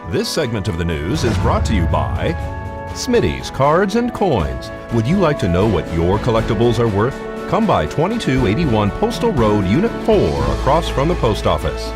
This segment of the news is brought to you by Smitty's Cards and Coins. Would you like to know what your collectibles are worth? Come by 2281 Postal Road, Unit 4, across from the post office.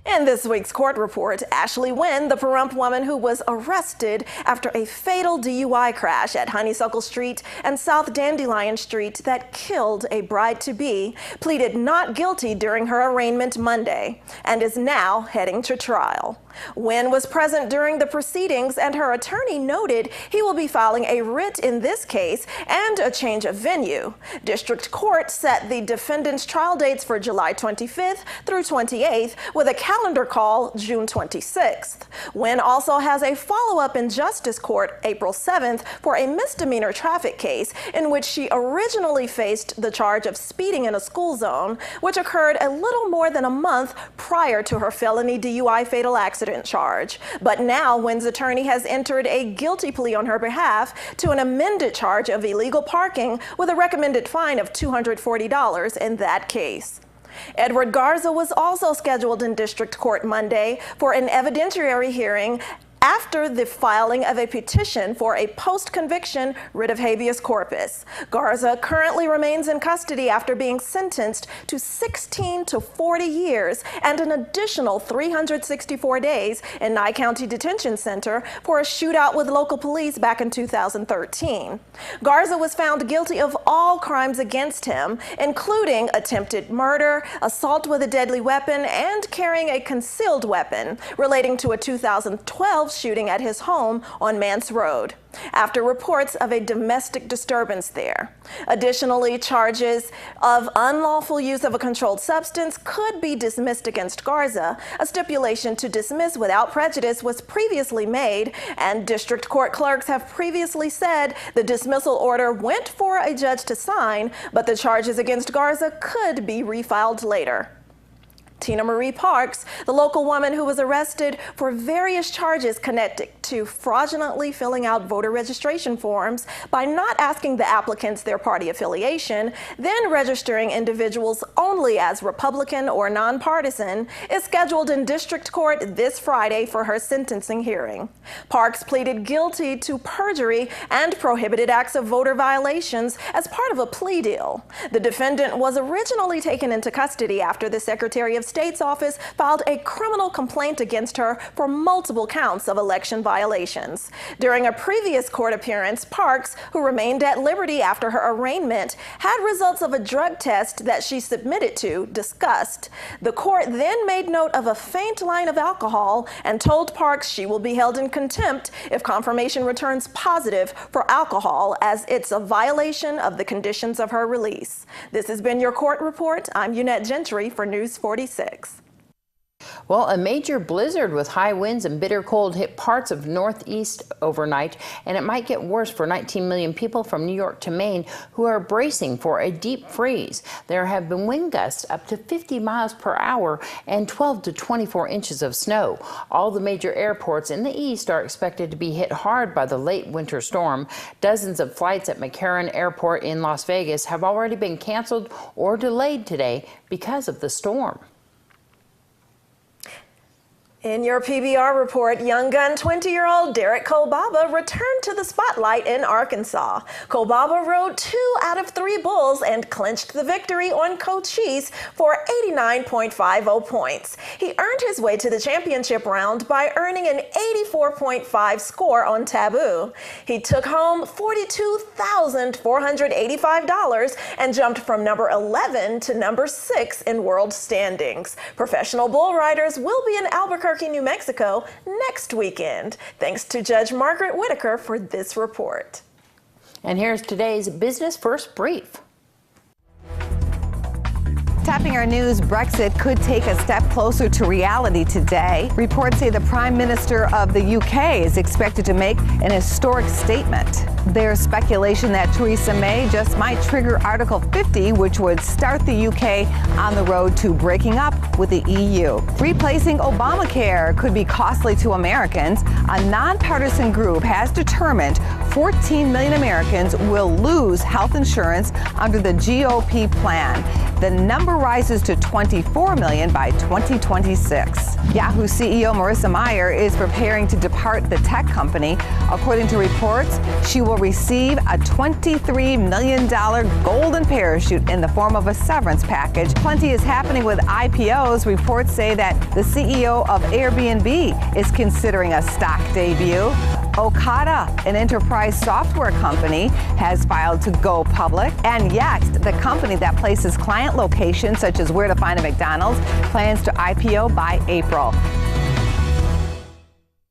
In this week's court report, Ashley Wynn, the Pahrump woman who was arrested after a fatal DUI crash at Honeysuckle Street and South Dandelion Street that killed a bride-to-be, pleaded not guilty during her arraignment Monday and is now heading to trial. Wynn was present during the proceedings, and her attorney noted he will be filing a writ in this case and a change of venue. District Court set the defendant's trial dates for July 25th through 28th with a calendar call June 26th. Wynn also has a follow-up in Justice Court April 7th for a misdemeanor traffic case in which she originally faced the charge of speeding in a school zone, which occurred a little more than a month prior to her felony DUI fatal accident charge. But now Wynn's attorney has entered a guilty plea on her behalf to an amended charge of illegal parking with a recommended fine of $240 in that case. Edward Garza was also scheduled in District Court Monday for an evidentiary hearing after the filing of a petition for a post-conviction writ of habeas corpus. Garza currently remains in custody after being sentenced to 16 to 40 years and an additional 364 days in Nye County Detention Center for a shootout with local police back in 2013. Garza was found guilty of all crimes against him, including attempted murder, assault with a deadly weapon, and carrying a concealed weapon relating to a 2012 shooting at his home on Mance Road, after reports of a domestic disturbance there. Additionally, charges of unlawful use of a controlled substance could be dismissed against Garza. A stipulation to dismiss without prejudice was previously made, and district court clerks have previously said the dismissal order went for a judge to sign, but the charges against Garza could be refiled later. Tina Marie Parks, the local woman who was arrested for various charges connected to fraudulently filling out voter registration forms by not asking the applicants their party affiliation, then registering individuals only as Republican or nonpartisan, is scheduled in district court this Friday for her sentencing hearing. Parks pleaded guilty to perjury and prohibited acts of voter violations as part of a plea deal. The defendant was originally taken into custody after the Secretary of State's office filed a criminal complaint against her for multiple counts of election violations. During a previous court appearance, Parks, who remained at liberty after her arraignment, had results of a drug test that she submitted to discussed. The court then made note of a faint line of alcohol and told Parks she will be held in contempt if confirmation returns positive for alcohol, as it's a violation of the conditions of her release. This has been your court report. I'm Eunette Gentry for News 46. Well, a major blizzard with high winds and bitter cold hit parts of Northeast overnight, and it might get worse for 19 million people from New York to Maine who are bracing for a deep freeze. There have been wind gusts up to 50 miles per hour and 12 to 24 inches of snow. All the major airports in the east are expected to be hit hard by the late winter storm. Dozens of flights at McCarran Airport in Las Vegas have already been canceled or delayed today because of the storm. In your PBR report, young gun 20-year-old Derek Kolbaba returned to the spotlight in Arkansas. Kolbaba rode 2 out of 3 bulls and clinched the victory on Cochise for 89.50 points. He earned his way to the championship round by earning an 84.5 score on Taboo. He took home $42,485 and jumped from number 11 to number 6 in world standings. Professional bull riders will be in Albuquerque, New Mexico next weekend. Thanks to Judge Margaret Whitaker for this report. And here's today's Business First Brief. Tapping our news, Brexit could take a step closer to reality today. Reports say the Prime Minister of the UK is expected to make an historic statement. There's speculation that Theresa May just might trigger Article 50, which would start the UK on the road to breaking up with the EU. Replacing Obamacare could be costly to Americans. A nonpartisan group has determined 14 million Americans will lose health insurance under the GOP plan. The number rises to 24 million by 2026. Yahoo CEO Marissa Mayer is preparing to depart the tech company. According to reports, she will receive a $23 million golden parachute in the form of a severance package. Plenty is happening with IPOs. Reports say that the CEO of Airbnb is considering a stock debut. Okada, an enterprise software company, has filed to go public. And Yext, the company that places client locations such as where to find a McDonald's, plans to IPO by April.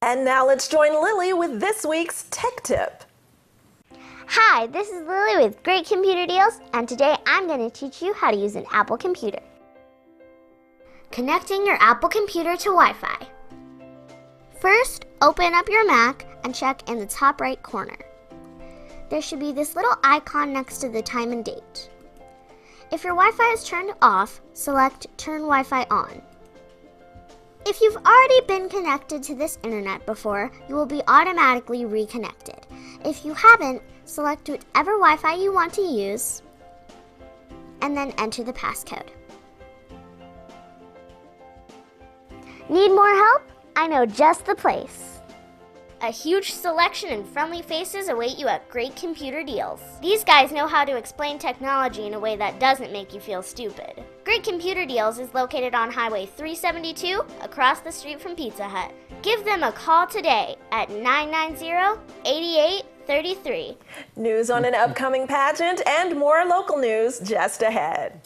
And now let's join Lily with this week's Tech Tip. Hi, this is Lily with Great Computer Deals, and today I'm going to teach you how to use an Apple computer. Connecting your Apple computer to Wi-Fi. First, open up your Mac and check in the top right corner. There should be this little icon next to the time and date. If your Wi-Fi is turned off, select Turn Wi-Fi On. If you've already been connected to this internet before, you will be automatically reconnected. If you haven't, select whichever Wi-Fi you want to use, and then enter the passcode. Need more help? I know just the place. A huge selection and friendly faces await you at Great Computer Deals. These guys know how to explain technology in a way that doesn't make you feel stupid. Great Computer Deals is located on Highway 372 across the street from Pizza Hut. Give them a call today at 990-8833. News on an upcoming pageant and more local news just ahead.